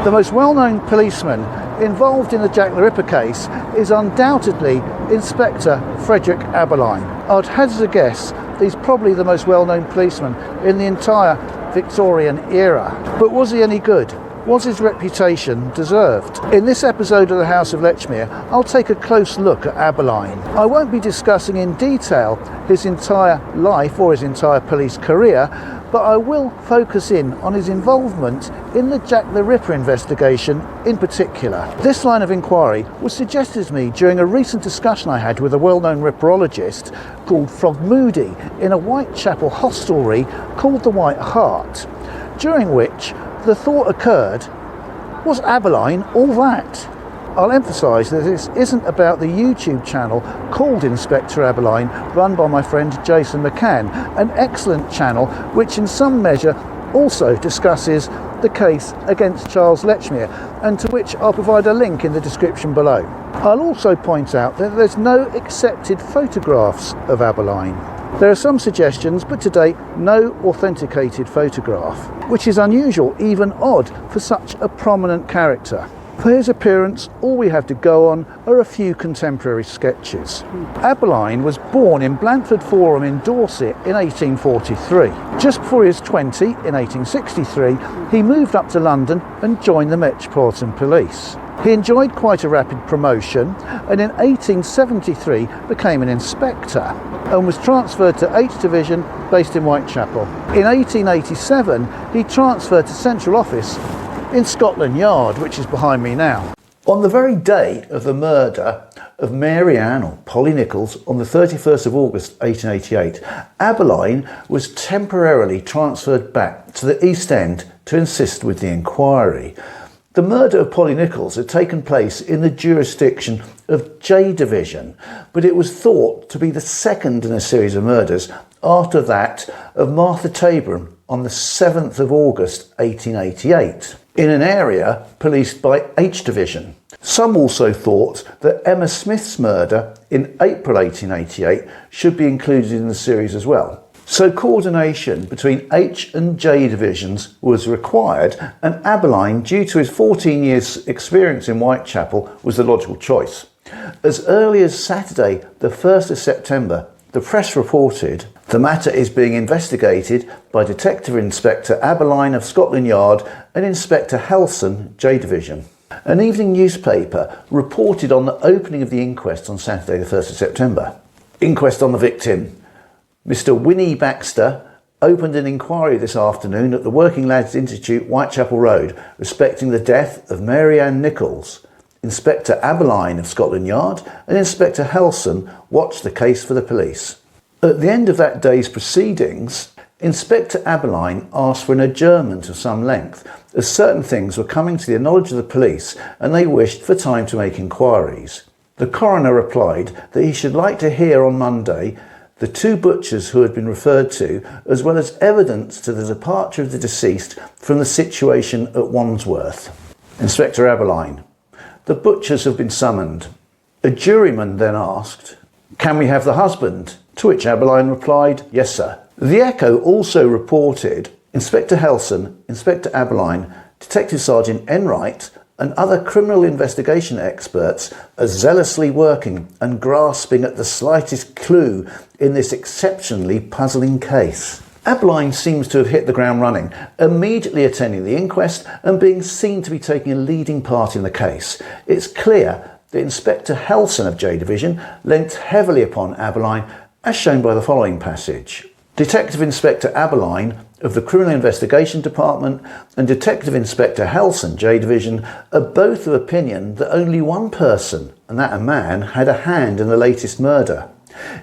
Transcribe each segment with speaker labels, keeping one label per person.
Speaker 1: The most well-known policeman involved in the Jack the Ripper case is undoubtedly Inspector Frederick Abberline. I'd hazard a guess he's probably the most well-known policeman in the entire Victorian era. But was he any good? Was his reputation deserved? In this episode of the House of Lechmere, I'll take a close look at Abberline. I won't be discussing in detail his entire life or his entire police career, but I will focus in on his involvement in the Jack the Ripper investigation in particular. This line of inquiry was suggested to me during a recent discussion I had with a well-known ripperologist called Frog Moody in a Whitechapel hostelry called the White Hart, during which the thought occurred, was Abberline all that? I'll emphasise that this isn't about the YouTube channel called Inspector Abberline, run by my friend Jason McCann, an excellent channel which in some measure also discusses the case against Charles Lechmere, and to which I'll provide a link in the description below. I'll also point out that there's no accepted photographs of Abberline. There are some suggestions, but to date no authenticated photograph, which is unusual, even odd, for such a prominent character. For his appearance, all we have to go on are a few contemporary sketches. Abberline was born in Blandford Forum in Dorset in 1843. Just before he was 20, in 1863, he moved up to London and joined the Metropolitan Police. He enjoyed quite a rapid promotion and in 1873 became an inspector and was transferred to H Division based in Whitechapel. In 1887 he transferred to Central Office in Scotland Yard, which is behind me now. On the very day of the murder of Mary Ann or Polly Nichols on the 31st of August 1888, Abberline was temporarily transferred back to the East End to assist with the inquiry. The murder of Polly Nichols had taken place in the jurisdiction of J Division, but it was thought to be the second in a series of murders after that of Martha Tabram on the 7th of August 1888, in an area policed by H Division. Some also thought that Emma Smith's murder in April 1888 should be included in the series as well. So coordination between H and J divisions was required, and Abberline, due to his 14 years experience in Whitechapel, was the logical choice. As early as Saturday, the 1st of September, the press reported the matter is being investigated by Detective Inspector Abberline of Scotland Yard and Inspector Helson, J Division. An evening newspaper reported on the opening of the inquest on Saturday the 1st of September. Inquest on the victim. Mr. Winnie Baxter opened an inquiry this afternoon at the Working Lads Institute, Whitechapel Road, respecting the death of Mary Ann Nichols. Inspector Abberline of Scotland Yard and Inspector Helson watched the case for the police. At the end of that day's proceedings, Inspector Abberline asked for an adjournment of some length, as certain things were coming to the knowledge of the police and they wished for time to make inquiries. The coroner replied that he should like to hear on Monday the two butchers who had been referred to, as well as evidence to the departure of the deceased from the situation at Wandsworth. Inspector Abberline: the butchers have been summoned. A juryman then asked, "Can we have the husband?" To which Abberline replied, "Yes, sir." The Echo also reported Inspector Helson, Inspector Abberline, Detective Sergeant Enright and other criminal investigation experts are zealously working and grasping at the slightest clue in this exceptionally puzzling case. Abberline seems to have hit the ground running, immediately attending the inquest and being seen to be taking a leading part in the case. It's clear that Inspector Helson of J Division leant heavily upon Abberline, as shown by the following passage. Detective Inspector Abberline of the Criminal Investigation Department and Detective Inspector Helson, J Division, are both of opinion that only one person, and that a man, had a hand in the latest murder.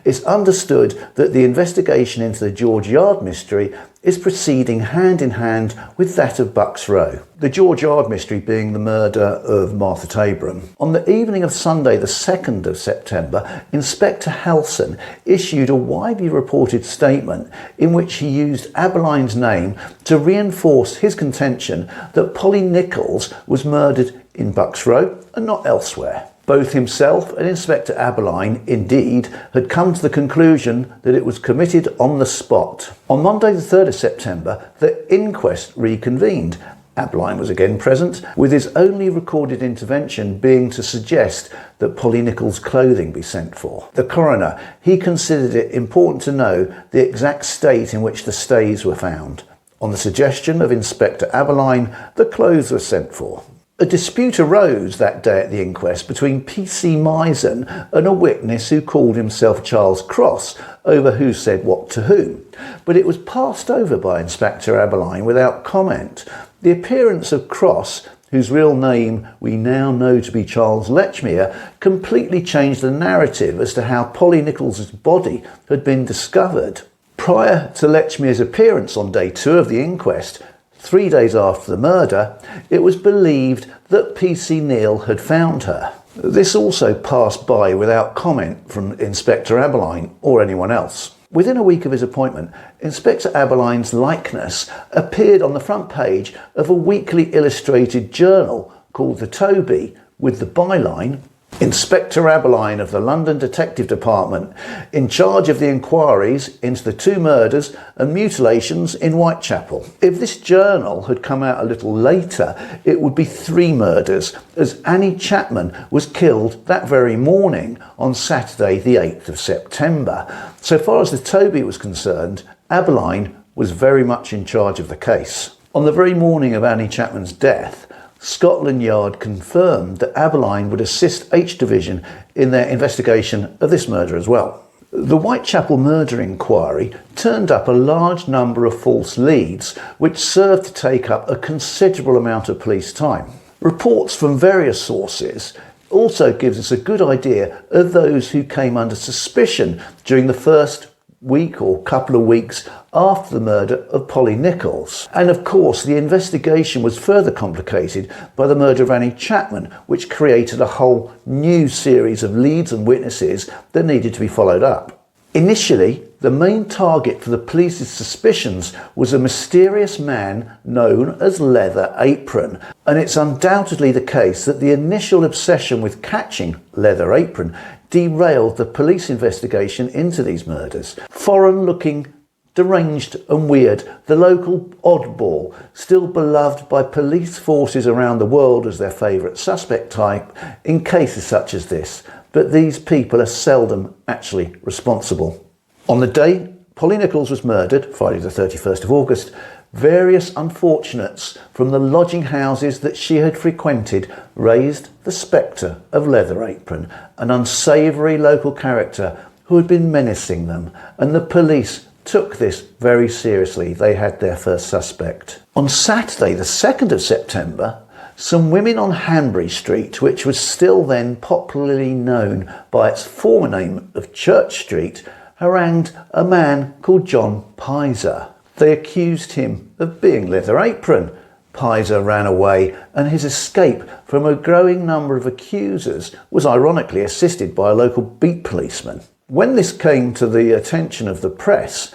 Speaker 1: It's understood that the investigation into the George Yard mystery is proceeding hand in hand with that of Bucks Row. The George Yard mystery being the murder of Martha Tabram. On the evening of Sunday the 2nd of September, Inspector Helson issued a widely reported statement in which he used Abberline's name to reinforce his contention that Polly Nichols was murdered in Bucks Row and not elsewhere. Both himself and Inspector Abberline, indeed, had come to the conclusion that it was committed on the spot. On Monday the 3rd of September, the inquest reconvened, Abberline was again present, with his only recorded intervention being to suggest that Polly Nichols' clothing be sent for. The coroner, he considered it important to know the exact state in which the stays were found. On the suggestion of Inspector Abberline, the clothes were sent for. A dispute arose that day at the inquest between P.C. Misen and a witness who called himself Charles Cross over who said what to whom, but it was passed over by Inspector Abberline without comment. The appearance of Cross, whose real name we now know to be Charles Lechmere, completely changed the narrative as to how Polly Nichols' body had been discovered. Prior to Lechmere's appearance on day 2 of the inquest, 3 days after the murder, it was believed that P.C. Neal had found her. This also passed by without comment from Inspector Abberline or anyone else. Within a week of his appointment, Inspector Abberline's likeness appeared on the front page of a weekly illustrated journal called The Toby, with the byline, Inspector Abberline of the London Detective Department, in charge of the inquiries into the 2 murders and mutilations in Whitechapel. If this journal had come out a little later, it would be 3 murders, as Annie Chapman was killed that very morning on Saturday the 8th of September. So far as the Toby was concerned, Abberline was very much in charge of the case. On the very morning of Annie Chapman's death, Scotland Yard confirmed that Abberline would assist H Division in their investigation of this murder as well. The Whitechapel murder inquiry turned up a large number of false leads, which served to take up a considerable amount of police time. Reports from various sources also gives us a good idea of those who came under suspicion during the first week or couple of weeks after the murder of Polly Nichols. And of course, the investigation was further complicated by the murder of Annie Chapman, which created a whole new series of leads and witnesses that needed to be followed up. Initially, the main target for the police's suspicions was a mysterious man known as Leather Apron, and it's undoubtedly the case that the initial obsession with catching Leather Apron derailed the police investigation into these murders. Foreign-looking, deranged and weird, the local oddball, still beloved by police forces around the world as their favourite suspect type in cases such as this, but these people are seldom actually responsible. On the day Polly Nichols was murdered, Friday the 31st of August, various unfortunates from the lodging houses that she had frequented raised the spectre of Leather Apron, an unsavoury local character who had been menacing them, and the police took this very seriously. They had their first suspect. On Saturday the 2nd of September, some women on Hanbury Street, which was still then popularly known by its former name of Church Street, harangued a man called John Pizer. They accused him of being Leather Apron. Pizer ran away, and his escape from a growing number of accusers was ironically assisted by a local beat policeman. When this came to the attention of the press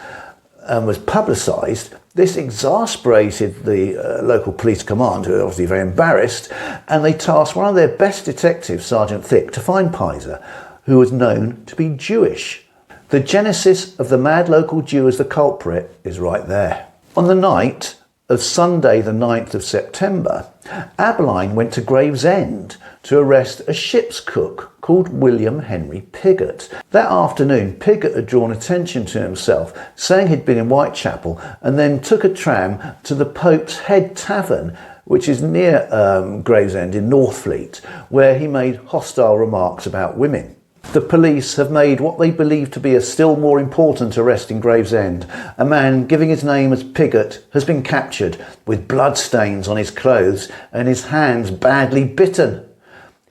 Speaker 1: and was publicised, this exasperated the local police command, who were obviously very embarrassed, and they tasked one of their best detectives, Sergeant Thick, to find Pizer, who was known to be Jewish. The genesis of the mad local Jew as the culprit is right there. On the night of Sunday the 9th of September, Abberline went to Gravesend to arrest a ship's cook called William Henry Piggott. That afternoon, Piggott had drawn attention to himself, saying he'd been in Whitechapel, and then took a tram to the Pope's Head Tavern, which is near Gravesend in Northfleet, where he made hostile remarks about women. The police have made what they believe to be a still more important arrest in Gravesend. A man giving his name as Piggott has been captured with bloodstains on his clothes and his hands badly bitten.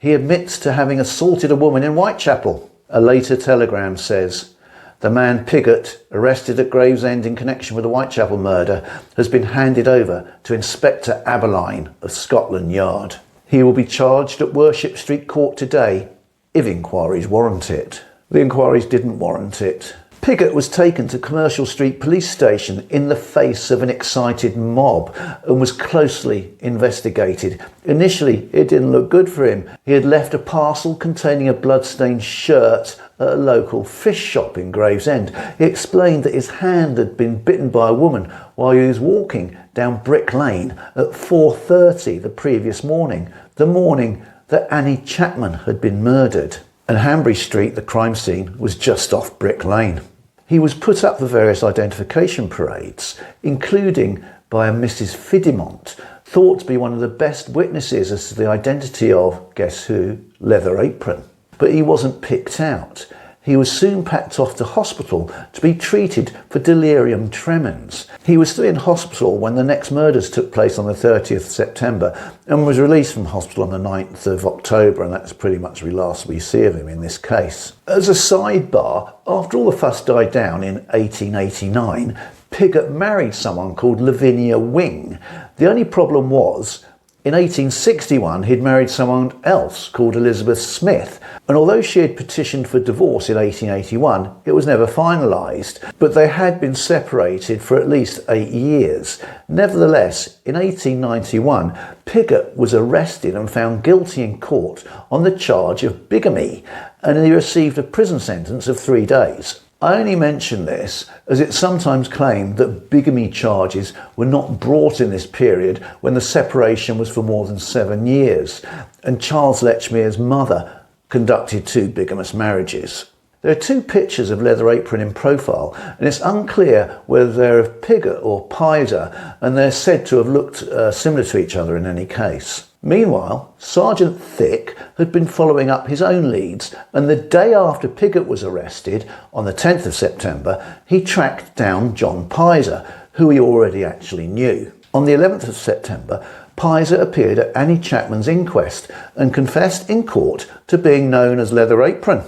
Speaker 1: He admits to having assaulted a woman in Whitechapel. A later telegram says, the man Piggott, arrested at Gravesend in connection with the Whitechapel murder, has been handed over to Inspector Abberline of Scotland Yard. He will be charged at Worship Street Court today, if inquiries warrant it. The inquiries didn't warrant it. Pigott was taken to Commercial Street Police Station in the face of an excited mob and was closely investigated. Initially, it didn't look good for him. He had left a parcel containing a bloodstained shirt at a local fish shop in Gravesend. He explained that his hand had been bitten by a woman while he was walking down Brick Lane at 4:30 the previous morning, the morning that Annie Chapman had been murdered. And Hanbury Street, the crime scene, was just off Brick Lane. He was put up for various identification parades, including by a Mrs. Fidimont, thought to be one of the best witnesses as to the identity of, guess who, Leather Apron. But he wasn't picked out. He was soon packed off to hospital to be treated for delirium tremens. He was still in hospital when the next murders took place on the 30th of September and was released from hospital on the 9th of October, and that's pretty much the last we see of him in this case. As a sidebar, after all the fuss died down in 1889, Pigott married someone called Lavinia Wing. The only problem was, in 1861, he'd married someone else called Elizabeth Smith, and although she had petitioned for divorce in 1881, it was never finalised, but they had been separated for at least 8 years. Nevertheless, in 1891, Pigott was arrested and found guilty in court on the charge of bigamy, and he received a prison sentence of 3 days. I only mention this as it's sometimes claimed that bigamy charges were not brought in this period when the separation was for more than 7 years, and Charles Lechmere's mother conducted 2 bigamous marriages. There are 2 pictures of Leather Apron in profile, and it's unclear whether they're of Pigott or Pizer, and they're said to have looked similar to each other in any case. Meanwhile, Sergeant Thick had been following up his own leads, and the day after Pigott was arrested, on the 10th of September, he tracked down John Pizer, who he already actually knew. On the 11th of September, Pizer appeared at Annie Chapman's inquest and confessed in court to being known as Leather Apron.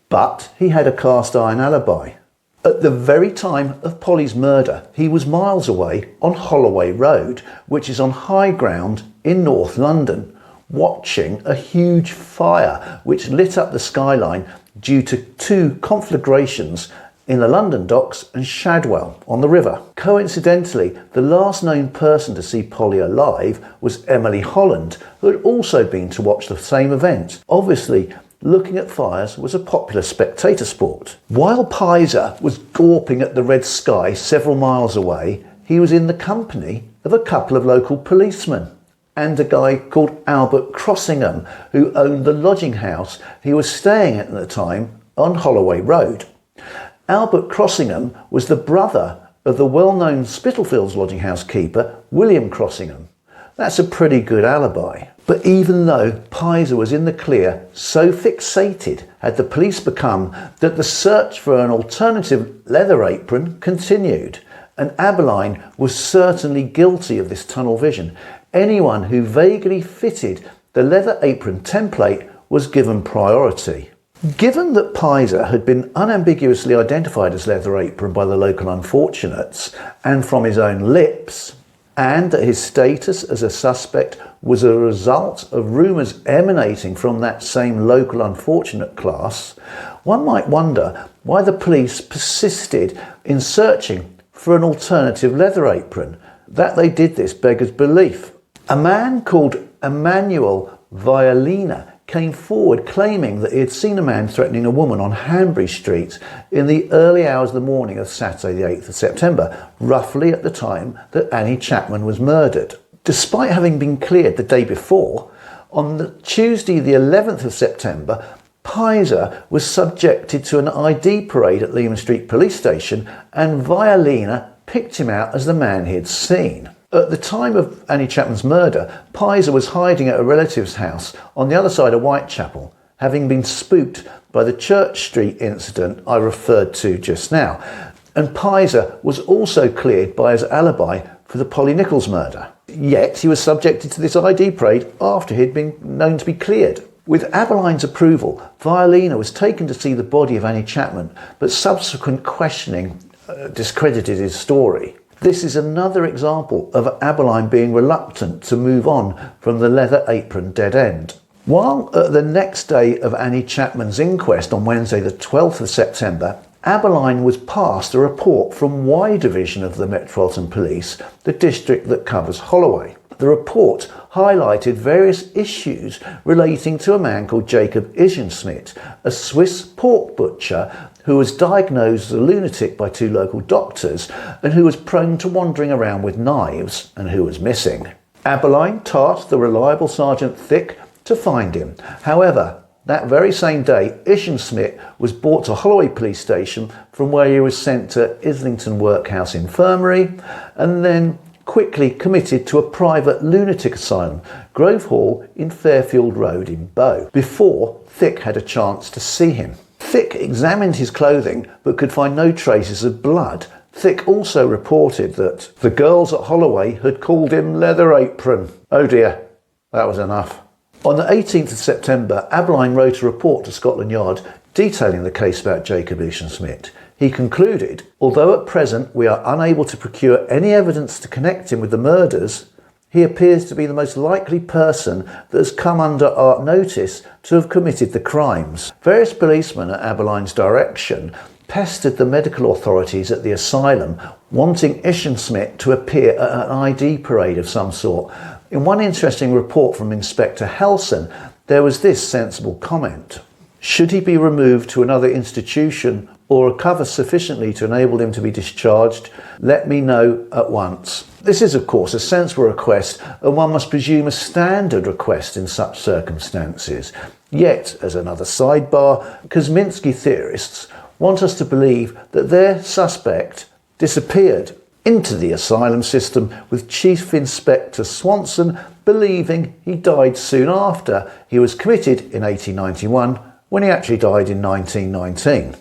Speaker 1: But he had a cast-iron alibi. At the very time of Polly's murder, he was miles away on Holloway Road, which is on high ground in North London, watching a huge fire which lit up the skyline due to 2 conflagrations in the London docks and Shadwell on the river. Coincidentally, the last known person to see Polly alive was Emily Holland, who had also been to watch the same event. Obviously, looking at fires was a popular spectator sport. While Pizer was gawping at the red sky several miles away, he was in the company of a couple of local policemen and a guy called Albert Crossingham, who owned the lodging house he was staying at the time on Holloway Road. Albert Crossingham was the brother of the well-known Spitalfields lodging house keeper, William Crossingham. That's a pretty good alibi. But even though Pizer was in the clear, so fixated had the police become that the search for an alternative Leather Apron continued, and Abberline was certainly guilty of this tunnel vision. Anyone who vaguely fitted the Leather Apron template was given priority. Given that Pizer had been unambiguously identified as Leather Apron by the local unfortunates and from his own lips, and that his status as a suspect was a result of rumours emanating from that same local unfortunate class, one might wonder why the police persisted in searching for an alternative Leather Apron. That they did this beggars belief. A man called Emmanuel Violina came forward claiming that he had seen a man threatening a woman on Hanbury Street in the early hours of the morning of Saturday the 8th of September, roughly at the time that Annie Chapman was murdered. Despite having been cleared the day before, on the Tuesday the 11th of September, Pizer was subjected to an ID parade at Leman Street Police Station, and Violina picked him out as the man he had seen. At the time of Annie Chapman's murder, Pizer was hiding at a relative's house on the other side of Whitechapel, having been spooked by the Church Street incident I referred to just now. And Pizer was also cleared by his alibi for the Polly Nichols murder. Yet he was subjected to this ID parade after he'd been known to be cleared. With Abberline's approval, Violina was taken to see the body of Annie Chapman, but subsequent questioning discredited his story. This is another example of Abberline being reluctant to move on from the Leather Apron dead end. While at the next day of Annie Chapman's inquest on Wednesday the 12th of September, Abberline was passed a report from Y Division of the Metropolitan Police, the district that covers Holloway. The report highlighted various issues relating to a man called Jacob Isenschmid, a Swiss pork butcher who was diagnosed as a lunatic by 2 local doctors and who was prone to wandering around with knives and who was missing. Abberline tasked the reliable Sergeant Thick to find him. However, that very same day, Isenschmid was brought to Holloway Police Station, from where he was sent to Islington Workhouse Infirmary and then quickly committed to a private lunatic asylum, Grove Hall in Fairfield Road in Bow, before Thick had a chance to see him. Thick examined his clothing but could find no traces of blood. Thick also reported that the girls at Holloway had called him Leather Apron. Oh dear, that was enough. On the 18th of September, Abberline wrote a report to Scotland Yard detailing the case about Jacob Isenschmid. He concluded, although at present we are unable to procure any evidence to connect him with the murders, he appears to be the most likely person that has come under our notice to have committed the crimes. Various policemen at Abberline's direction pestered the medical authorities at the asylum, wanting Isenschmid to appear at an ID parade of some sort. In one interesting report from Inspector Helson, there was this sensible comment: should he be removed to another institution or recover sufficiently to enable him to be discharged, let me know at once. This is, of course, a sensible request, and one must presume a standard request in such circumstances. Yet, as another sidebar, Kosminski theorists want us to believe that their suspect disappeared into the asylum system, with Chief Inspector Swanson believing he died soon after he was committed in 1891, when he actually died in 1919.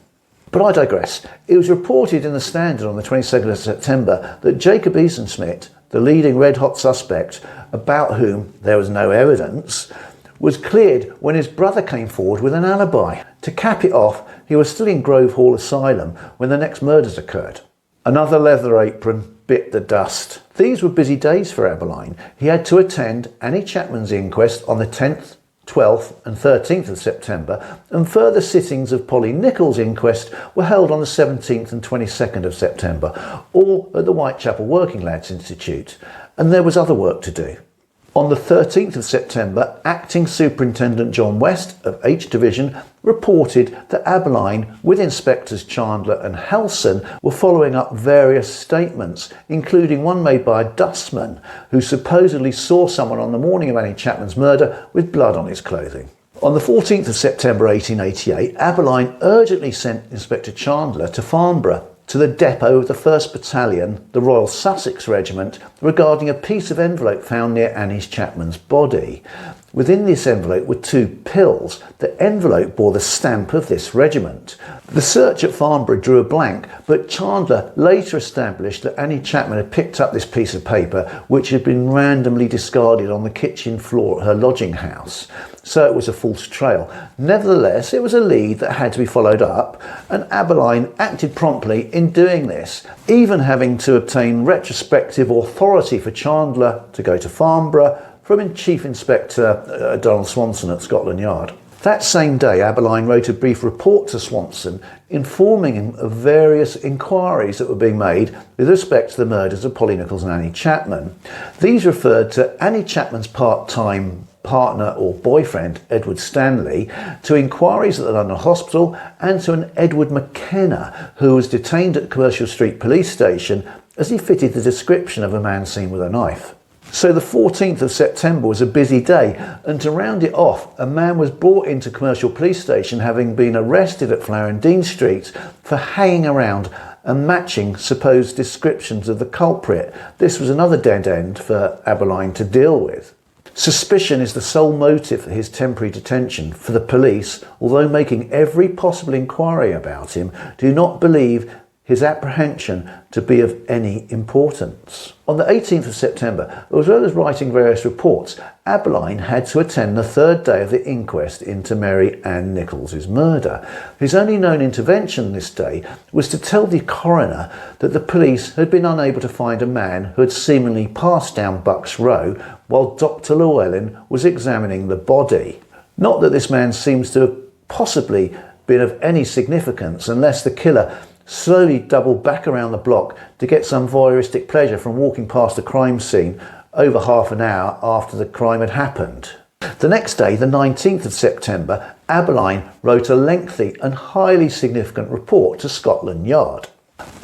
Speaker 1: But I digress. It was reported in the Standard on the 22nd of September that Jacob Isenschmid, the leading red-hot suspect, about whom there was no evidence, was cleared when his brother came forward with an alibi. To cap it off, he was still in Grove Hall Asylum when the next murders occurred. Another Leather Apron bit the dust. These were busy days for Abberline. He had to attend Annie Chapman's inquest on the 10th, 12th and 13th of September, and further sittings of Polly Nichols' inquest were held on the 17th and 22nd of September, all at the Whitechapel Working Lads Institute, and there was other work to do. On the 13th of September, Acting Superintendent John West of H Division reported that Abberline, with Inspectors Chandler and Helson, were following up various statements, including one made by a dustman who supposedly saw someone on the morning of Annie Chapman's murder with blood on his clothing. On the 14th of September 1888, Abberline urgently sent Inspector Chandler to Farnborough, to the depot of the 1st Battalion, the Royal Sussex Regiment, regarding a piece of envelope found near Annie Chapman's body. Within this envelope were 2 pills. The envelope bore the stamp of this regiment. The search at Farnborough drew a blank, but Chandler later established that Annie Chapman had picked up this piece of paper, which had been randomly discarded on the kitchen floor at her lodging house. So it was a false trail. Nevertheless, it was a lead that had to be followed up, and Abberline acted promptly in doing this, even having to obtain retrospective authority for Chandler to go to Farnborough from Chief Inspector Donald Swanson at Scotland Yard. That same day, Abberline wrote a brief report to Swanson informing him of various inquiries that were being made with respect to the murders of Polly Nichols and Annie Chapman. These referred to Annie Chapman's part-time partner or boyfriend, Edward Stanley, to inquiries at the London Hospital, and to an Edward McKenna, who was detained at Commercial Street Police Station as he fitted the description of a man seen with a knife. So the 14th of September was a busy day, and to round it off, a man was brought into Commercial Police Station having been arrested at Flower and Dean Streets for hanging around and matching supposed descriptions of the culprit. This was another dead end for Abberline to deal with. Suspicion is the sole motive for his temporary detention, for the police, although making every possible inquiry about him, do not believe his apprehension to be of any importance. On the 18th of September, as well as writing various reports, Abberline had to attend the 3rd day of the inquest into Mary Ann Nichols' murder. His only known intervention this day was to tell the coroner that the police had been unable to find a man who had seemingly passed down Bucks Row while Dr. Llewellyn was examining the body. Not that this man seems to have possibly been of any significance unless the killer slowly doubled back around the block to get some voyeuristic pleasure from walking past the crime scene over half an hour after the crime had happened. The next day, the 19th of September, Abberline wrote a lengthy and highly significant report to Scotland Yard.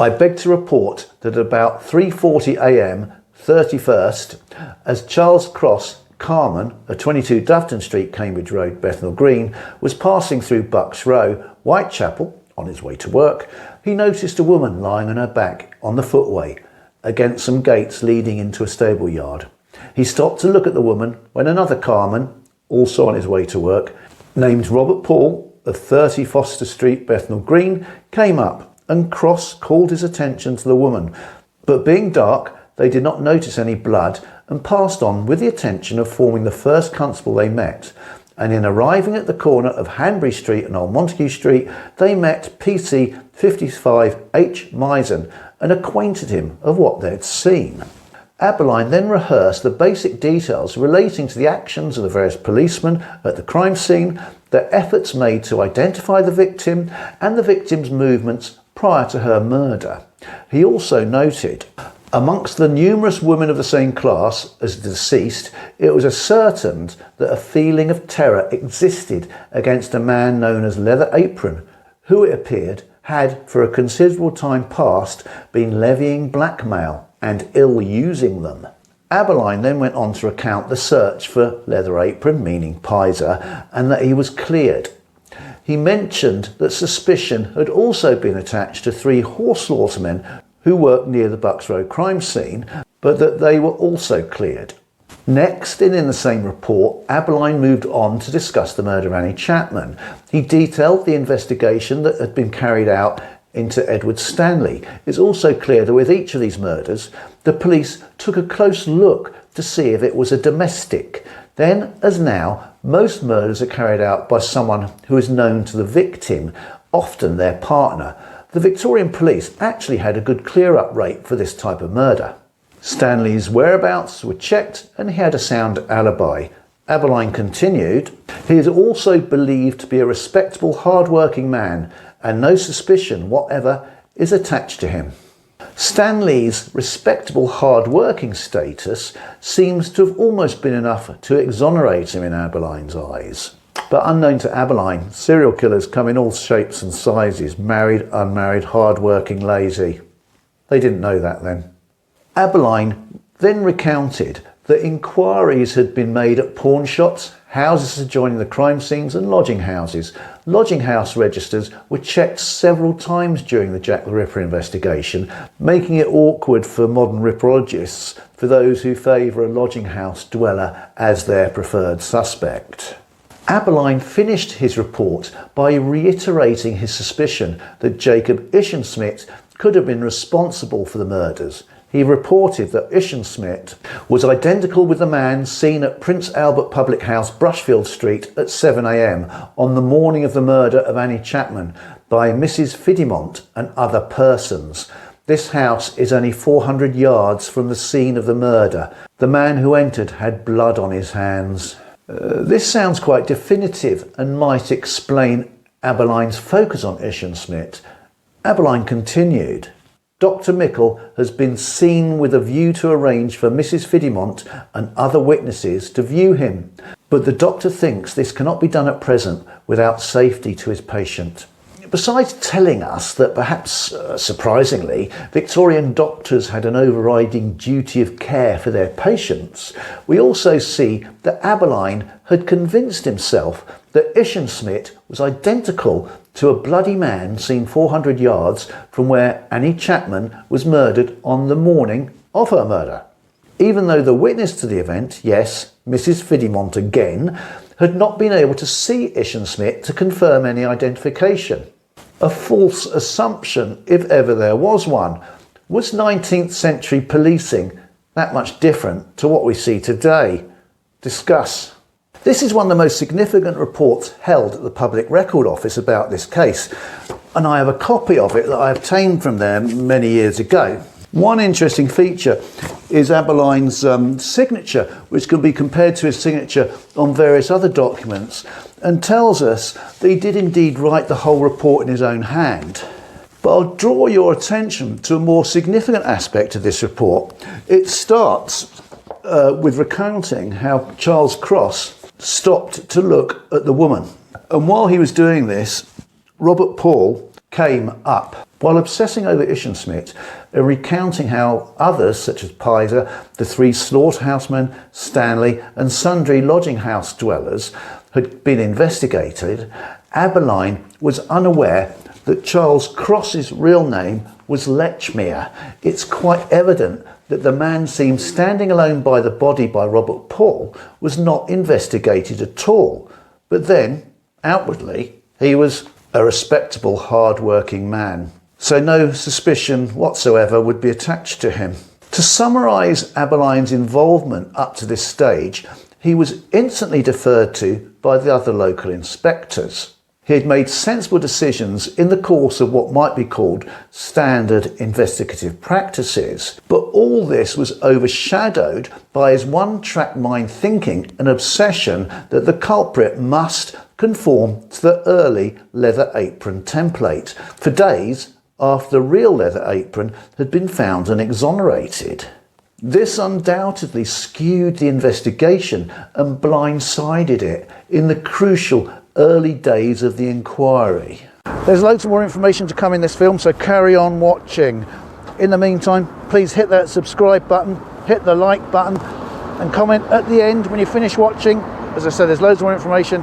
Speaker 1: I beg to report that at about 3:40 a.m, 31st, as Charles Cross Carman, at 22 Doveton Street, Cambridge Road, Bethnal Green, was passing through Bucks Row, Whitechapel, on his way to work, he noticed a woman lying on her back on the footway against some gates leading into a stable yard. He stopped to look at the woman when another carman, also on his way to work, named Robert Paul of 30 Foster Street, Bethnal Green, came up, and Cross called his attention to the woman, but being dark, they did not notice any blood and passed on with the intention of forming the first constable they met. And in arriving at the corner of Hanbury Street and Old Montague Street, they met PC 55 H. Misen and acquainted him of what they had seen. Abberline then rehearsed the basic details relating to the actions of the various policemen at the crime scene, their efforts made to identify the victim, and the victim's movements prior to her murder. He also noted, amongst the numerous women of the same class as the deceased, it was ascertained that a feeling of terror existed against a man known as Leather Apron, who it appeared had for a considerable time past been levying blackmail and ill-using them. Abberline then went on to recount the search for Leather Apron, meaning Pizer, and that he was cleared. He mentioned that suspicion had also been attached to 3 horse slaughtermen who worked near the Bucks Road crime scene, but that they were also cleared. Next, and in the same report, Abberline moved on to discuss the murder of Annie Chapman. He detailed the investigation that had been carried out into Edward Stanley. It's also clear that with each of these murders, the police took a close look to see if it was a domestic. Then, as now, most murders are carried out by someone who is known to the victim, often their partner. The Victorian police actually had a good clear-up rate for this type of murder. Stanley's whereabouts were checked and he had a sound alibi. Abberline continued, he is also believed to be a respectable, hard-working man, and no suspicion whatever is attached to him. Stanley's respectable, hard-working status seems to have almost been enough to exonerate him in Abberline's eyes. But unknown to Abberline, serial killers come in all shapes and sizes, married, unmarried, hard-working, lazy. They didn't know that then. Abberline then recounted that inquiries had been made at pawn shops, houses adjoining the crime scenes and lodging houses. Lodging house registers were checked several times during the Jack the Ripper investigation, making it awkward for modern ripperologists, for those who favour a lodging house dweller as their preferred suspect. Abberline finished his report by reiterating his suspicion that Jacob Isenschmid could have been responsible for the murders. He reported that Isenschmid was identical with the man seen at Prince Albert Public House, Brushfield Street at 7 a.m. on the morning of the murder of Annie Chapman by Mrs. Fidimont and other persons. This house is only 400 yards from the scene of the murder. The man who entered had blood on his hands. This sounds quite definitive and might explain Abberline's focus on Isenschmid. Abberline continued, Dr. Mickle has been seen with a view to arrange for Mrs. Fidimont and other witnesses to view him, but the doctor thinks this cannot be done at present without safety to his patient. Besides telling us that perhaps, surprisingly, Victorian doctors had an overriding duty of care for their patients, we also see that Abberline had convinced himself that Isenschmid was identical to a bloody man seen 400 yards from where Annie Chapman was murdered on the morning of her murder. Even though the witness to the event, yes, Mrs. Fidimont again, had not been able to see Isenschmid to confirm any identification. A false assumption, if ever there was one. Was 19th century policing that much different to what we see today? Discuss. This is one of the most significant reports held at the Public Record Office about this case, and I have a copy of it that I obtained from them many years ago. One interesting feature is Abberline's signature, which can be compared to his signature on various other documents, and tells us that he did indeed write the whole report in his own hand. But I'll draw your attention to a more significant aspect of this report. It starts with recounting how Charles Cross stopped to look at the woman. And while he was doing this, Robert Paul came up. While obsessing over Isenschmid and recounting how others, such as Pizer, the three slaughterhousemen, Stanley, and sundry lodging house dwellers, had been investigated, Abberline was unaware that Charles Cross's real name was Lechmere. It's quite evident that the man seen standing alone by the body by Robert Paul was not investigated at all. But then, outwardly, he was a respectable, hard-working man. So no suspicion whatsoever would be attached to him. To summarise Abberline's involvement up to this stage, he was instantly deferred to by the other local inspectors. He had made sensible decisions in the course of what might be called standard investigative practices, but all this was overshadowed by his one-track mind thinking and obsession that the culprit must conform to the early leather apron template, for days after the real leather apron had been found and exonerated. This undoubtedly skewed the investigation and blindsided it in the crucial early days of the inquiry. There's loads more information to come in this film, so carry on watching. In the meantime, please hit that subscribe button, hit the like button, and comment at the end when you finish watching. As I said, there's loads more information.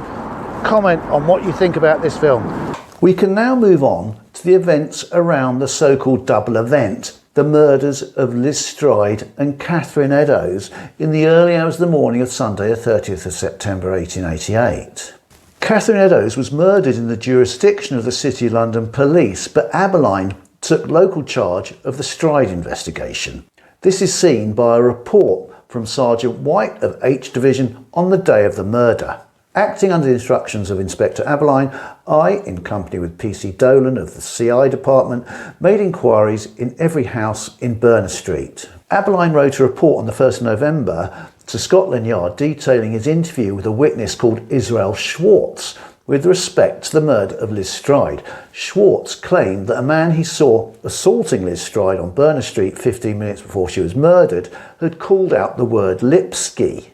Speaker 1: Comment on what you think about this film. We can now move on to the events around the so-called double event, the murders of Liz Stride and Catherine Eddowes in the early hours of the morning of Sunday the 30th of September 1888. Catherine Eddowes was murdered in the jurisdiction of the City of London Police, but Abberline took local charge of the Stride investigation. This is seen by a report from Sergeant White of H Division on the day of the murder. Acting under the instructions of Inspector Abberline, I, in company with PC Dolan of the CI department, made inquiries in every house in Berners Street. Abberline wrote a report on the 1st of November to Scotland Yard detailing his interview with a witness called Israel Schwartz with respect to the murder of Liz Stride. Schwartz claimed that a man he saw assaulting Liz Stride on Berners Street 15 minutes before she was murdered had called out the word Lipski.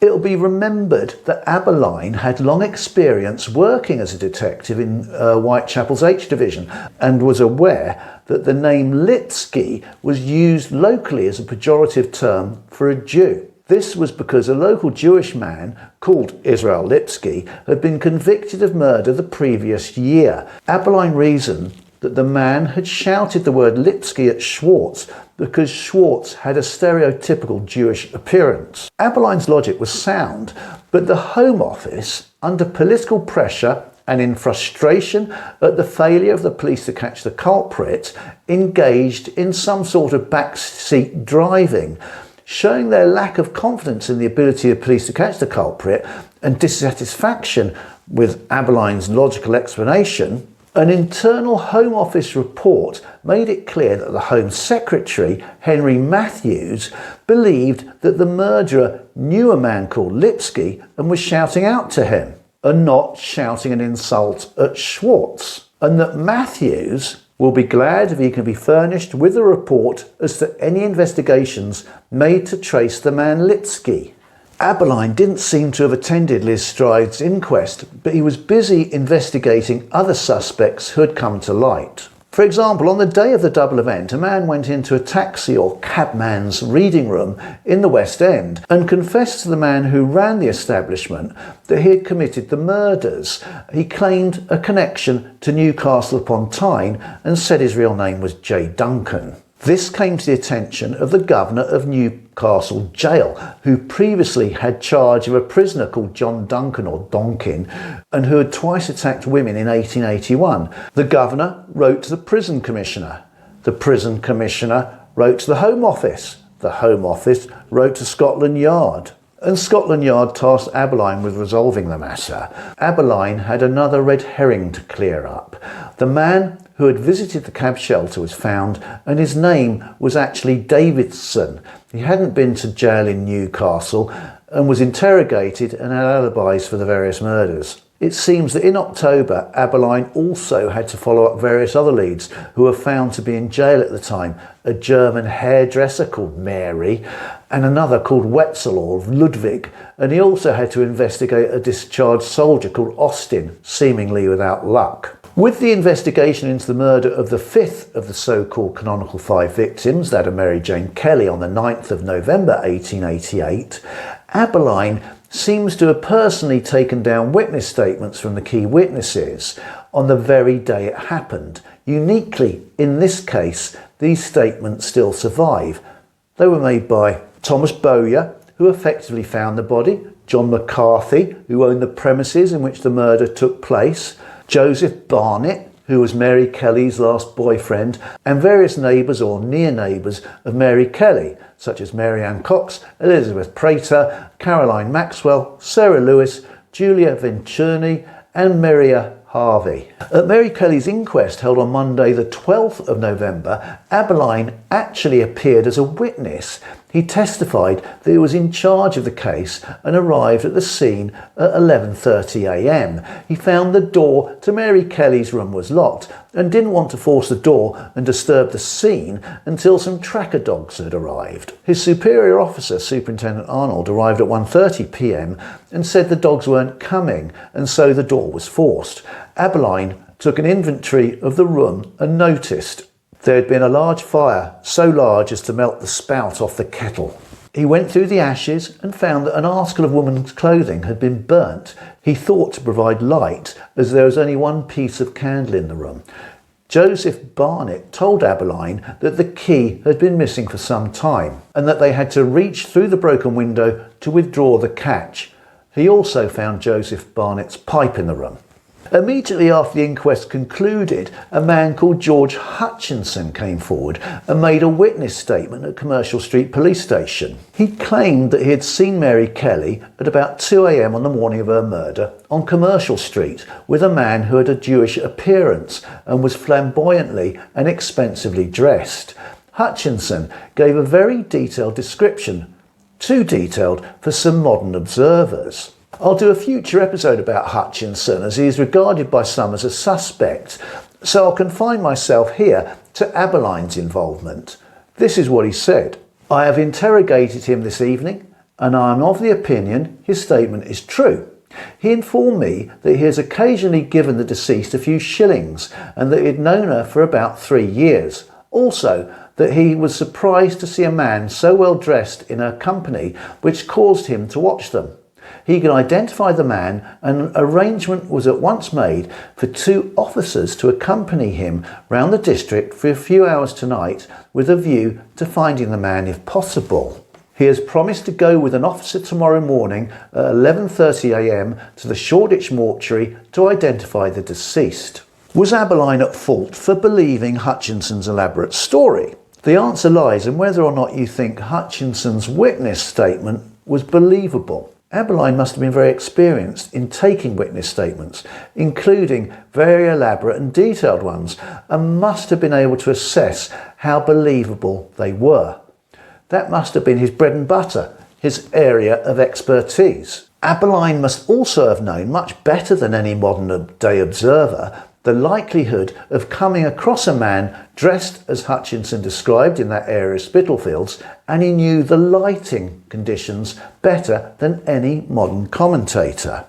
Speaker 1: It'll be remembered that Abberline had long experience working as a detective in Whitechapel's H Division and was aware that the name Lipski was used locally as a pejorative term for a Jew. This was because a local Jewish man called Israel Lipski had been convicted of murder the previous year. Abberline reasoned that the man had shouted the word Lipski at Schwartz because Schwartz had a stereotypical Jewish appearance. Abberline's logic was sound, but the Home Office, under political pressure and in frustration at the failure of the police to catch the culprit, engaged in some sort of backseat driving, showing their lack of confidence in the ability of police to catch the culprit and dissatisfaction with Abberline's logical explanation. An internal Home Office report made it clear that the Home Secretary, Henry Matthews, believed that the murderer knew a man called Lipski and was shouting out to him, and not shouting an insult at Schwartz, and that Matthews will be glad if he can be furnished with a report as to any investigations made to trace the man Lipski. Abberline didn't seem to have attended Liz Stride's inquest, but he was busy investigating other suspects who had come to light. For example, on the day of the double event, a man went into a taxi or cabman's reading room in the West End and confessed to the man who ran the establishment that he had committed the murders. He claimed a connection to Newcastle upon Tyne and said his real name was J. Duncan. This came to the attention of the governor of Newcastle Jail, who previously had charge of a prisoner called John Duncan or Donkin, and who had twice attacked women in 1881. The governor wrote to the prison commissioner. The prison commissioner wrote to the Home Office. The Home Office wrote to Scotland Yard. and Scotland Yard tasked Abberline with resolving the matter. Abberline had another red herring to clear up. The man who had visited the cab shelter was found, and his name was actually Davidson. He hadn't been to jail in Newcastle and was interrogated and had alibis for the various murders. It seems that in October, Abberline also had to follow up various other leads who were found to be in jail at the time, a German hairdresser called Mary and another called Wetzel or Ludwig, and he also had to investigate a discharged soldier called Austin, seemingly without luck. With the investigation into the murder of the fifth of the so-called canonical 5 victims, that of Mary Jane Kelly on the 9th of November 1888, Abberline seems to have personally taken down witness statements from the key witnesses on the very day it happened. Uniquely, in this case, these statements still survive. They were made by Thomas Bowyer, who effectively found the body, John McCarthy, who owned the premises in which the murder took place, Joseph Barnett, who was Mary Kelly's last boyfriend, and various neighbours or near neighbours of Mary Kelly, such as Mary Ann Cox, Elizabeth Prater, Caroline Maxwell, Sarah Lewis, Julia Venturni, and Maria Harvey. At Mary Kelly's inquest held on Monday the 12th of November, Abberline actually appeared as a witness. He testified that he was in charge of the case and arrived at the scene at 11:30 a.m. He found the door to Mary Kelly's room was locked and didn't want to force the door and disturb the scene until some tracker dogs had arrived. His superior officer, Superintendent Arnold, arrived at 1:30 p.m. and said the dogs weren't coming, and so the door was forced. Abberline took an inventory of the room and noticed there had been a large fire, so large as to melt the spout off the kettle. He went through the ashes and found that an article of woman's clothing had been burnt. He thought to provide light, as there was only one piece of candle in the room. Joseph Barnett told Abberline that the key had been missing for some time and that they had to reach through the broken window to withdraw the catch. He also found Joseph Barnett's pipe in the room. Immediately after the inquest concluded, a man called George Hutchinson came forward and made a witness statement at Commercial Street Police Station. He claimed that he had seen Mary Kelly at about 2 a.m. on the morning of her murder on Commercial Street with a man who had a Jewish appearance and was flamboyantly and expensively dressed. Hutchinson gave a very detailed description, too detailed for some modern observers. I'll do a future episode about Hutchinson, as he is regarded by some as a suspect, so I'll confine myself here to Abberline's involvement. This is what he said. "I have interrogated him this evening, and I am of the opinion his statement is true. He informed me that he has occasionally given the deceased a few shillings, and that he had known her for about 3 years. Also, that he was surprised to see a man so well dressed in her company, which caused him to watch them. He could identify the man, and an arrangement was at once made for 2 officers to accompany him round the district for a few hours tonight with a view to finding the man if possible. He has promised to go with an officer tomorrow morning at 11:30 a.m. to the Shoreditch mortuary to identify the deceased." Was Abberline at fault for believing Hutchinson's elaborate story? The answer lies in whether or not you think Hutchinson's witness statement was believable. Abberline must have been very experienced in taking witness statements, including very elaborate and detailed ones, and must have been able to assess how believable they were. That must have been his bread and butter, his area of expertise. Abberline must also have known, much better than any modern day observer, the likelihood of coming across a man dressed as Hutchinson described in that area of Spitalfields, and he knew the lighting conditions better than any modern commentator.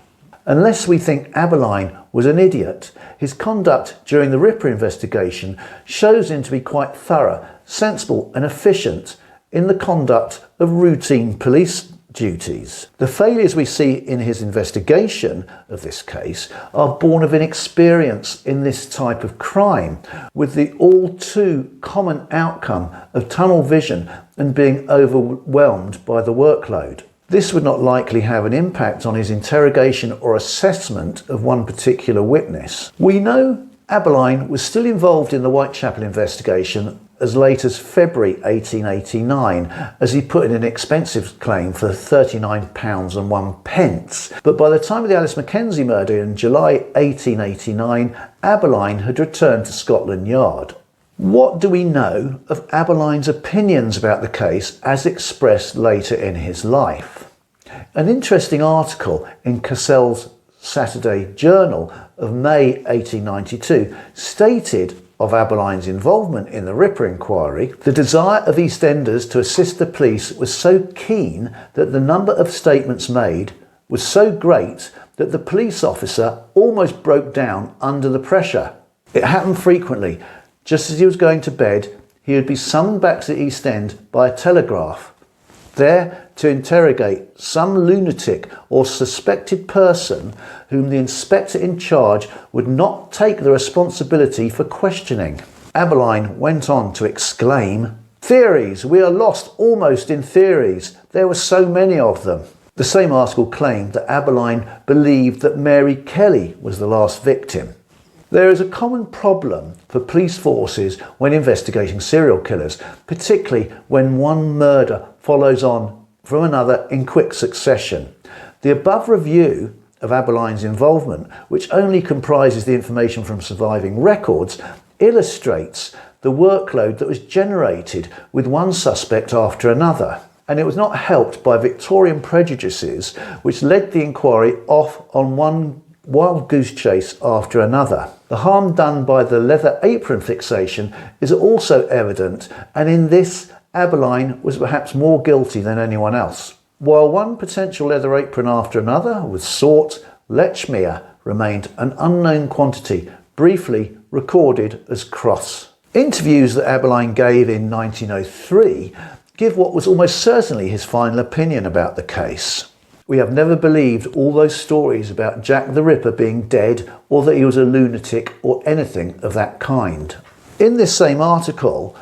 Speaker 1: Unless we think Abberline was an idiot, his conduct during the Ripper investigation shows him to be quite thorough, sensible and efficient in the conduct of routine police duties. The failures we see in his investigation of this case are born of inexperience in this type of crime, with the all too common outcome of tunnel vision and being overwhelmed by the workload. This would not likely have an impact on his interrogation or assessment of one particular witness. We know Abberline was still involved in the Whitechapel investigation as late as February 1889, as he put in an expensive claim for £39.01. But by the time of the Alice Mackenzie murder in July 1889, Abberline had returned to Scotland Yard. What do we know of Abberline's opinions about the case as expressed later in his life? An interesting article in Cassell's Saturday Journal of May 1892 stated of Abberline's involvement in the Ripper inquiry, the desire of EastEnders to assist the police was so keen that the number of statements made was so great that the police officer almost broke down under the pressure. It happened frequently. Just as he was going to bed, he would be summoned back to the East End by a telegraph, there to interrogate some lunatic or suspected person whom the inspector in charge would not take the responsibility for questioning. Abberline went on to exclaim, "Theories! We are lost almost in theories. There were so many of them." The same article claimed that Abberline believed that Mary Kelly was the last victim. There is a common problem for police forces when investigating serial killers, particularly when one murder follows on from another in quick succession. The above review of Abberline's involvement, which only comprises the information from surviving records, illustrates the workload that was generated with one suspect after another. And it was not helped by Victorian prejudices which led the inquiry off on one wild goose chase after another. The harm done by the leather apron fixation is also evident, and in this Abberline was perhaps more guilty than anyone else. While one potential leather apron after another was sought, Lechmere remained an unknown quantity, briefly recorded as cross. Interviews that Abberline gave in 1903 give what was almost certainly his final opinion about the case. "We have never believed all those stories about Jack the Ripper being dead or that he was a lunatic or anything of that kind." In this same article,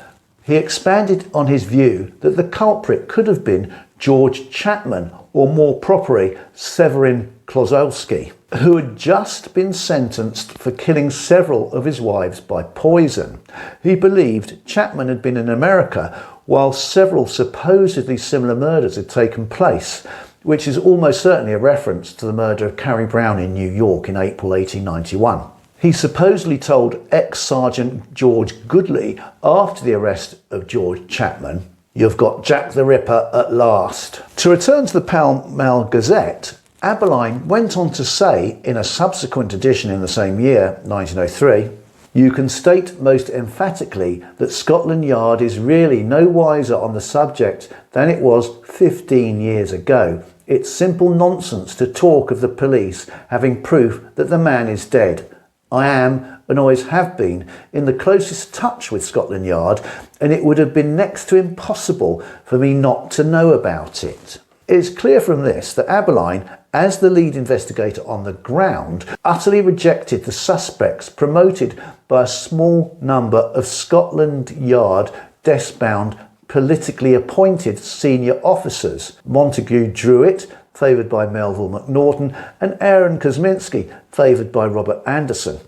Speaker 1: he expanded on his view that the culprit could have been George Chapman, or more properly Severin Klozowski, who had just been sentenced for killing several of his wives by poison. He believed Chapman had been in America while several supposedly similar murders had taken place, which is almost certainly a reference to the murder of Carrie Brown in New York in April 1891. He supposedly told ex-Sergeant George Goodley after the arrest of George Chapman, "You've got Jack the Ripper at last." To return to the Pall Mall Gazette, Abberline went on to say in a subsequent edition in the same year, 1903, "You can state most emphatically that Scotland Yard is really no wiser on the subject than it was 15 years ago. It's simple nonsense to talk of the police having proof that the man is dead. I am, and always have been, in the closest touch with Scotland Yard, and it would have been next to impossible for me not to know about it." It is clear from this that Abberline, as the lead investigator on the ground, utterly rejected the suspects promoted by a small number of Scotland Yard desk-bound, politically appointed senior officers: Montague Druitt, favoured by Melville Macnaghten, and Aaron Kosminski, favoured by Robert Anderson.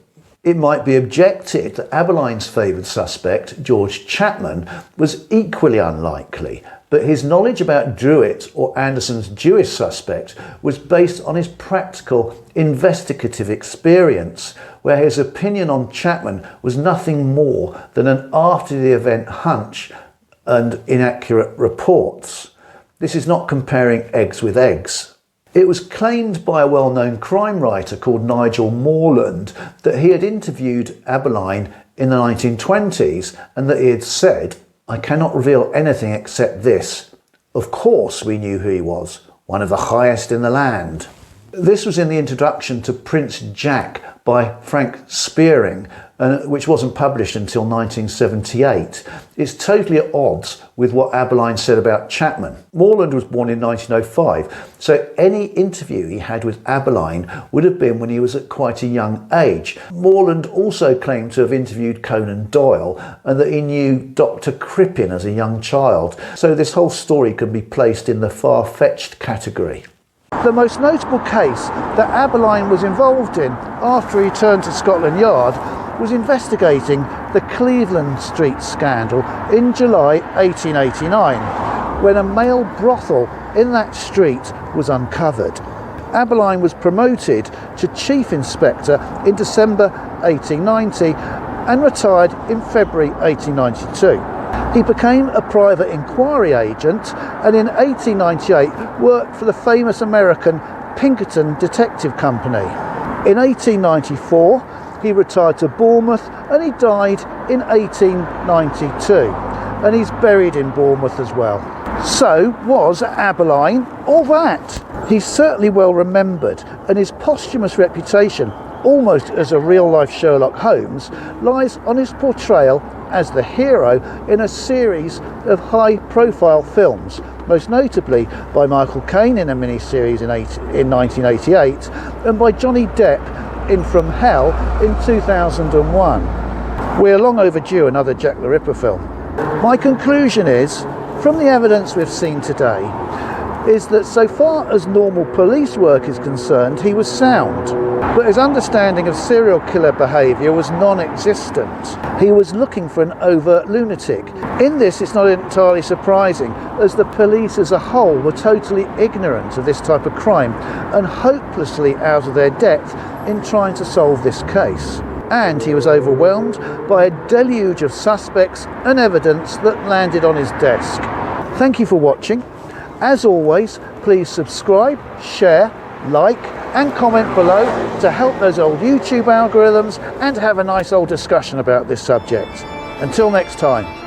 Speaker 1: It might be objected that Abberline's favoured suspect, George Chapman, was equally unlikely, but his knowledge about Druitt or Anderson's Jewish suspect was based on his practical investigative experience, where his opinion on Chapman was nothing more than an after-the-event hunch and inaccurate reports. This is not comparing eggs with eggs. It was claimed by a well-known crime writer called Nigel Morland that he had interviewed Abberline in the 1920s and that he had said, "I cannot reveal anything except this. Of course we knew who he was, one of the highest in the land." This was in the introduction to Prince Jack by Frank Spearing, which wasn't published until 1978. It's totally at odds with what Abberline said about Chapman. Morland was born in 1905, so any interview he had with Abberline would have been when he was at quite a young age. Morland also claimed to have interviewed Conan Doyle and that he knew Dr. Crippen as a young child, so this whole story can be placed in the far-fetched category. The most notable case that Abberline was involved in after he returned to Scotland Yard was investigating the Cleveland Street scandal in July 1889, when a male brothel in that street was uncovered. Abberline was promoted to Chief Inspector in December 1890 and retired in February 1892. He became a private inquiry agent and in 1898 worked for the famous American Pinkerton Detective Company. In 1894 he retired to Bournemouth and he died in 1892, and he's buried in Bournemouth as well. So was Abberline all that? He's certainly well remembered, and his posthumous reputation, almost as a real-life Sherlock Holmes, lies on his portrayal as the hero in a series of high-profile films, most notably by Michael Caine in a miniseries in 1988, and by Johnny Depp in From Hell in 2001. We're long overdue another Jack the Ripper film. My conclusion is, from the evidence we've seen today, is that so far as normal police work is concerned, he was sound, but his understanding of serial killer behaviour was non-existent. He was looking for an overt lunatic. In this, it's not entirely surprising, as the police as a whole were totally ignorant of this type of crime and hopelessly out of their depth in trying to solve this case. And he was overwhelmed by a deluge of suspects and evidence that landed on his desk. Thank you for watching. As always, please subscribe, share, like and comment below to help those old YouTube algorithms and have a nice old discussion about this subject. Until next time.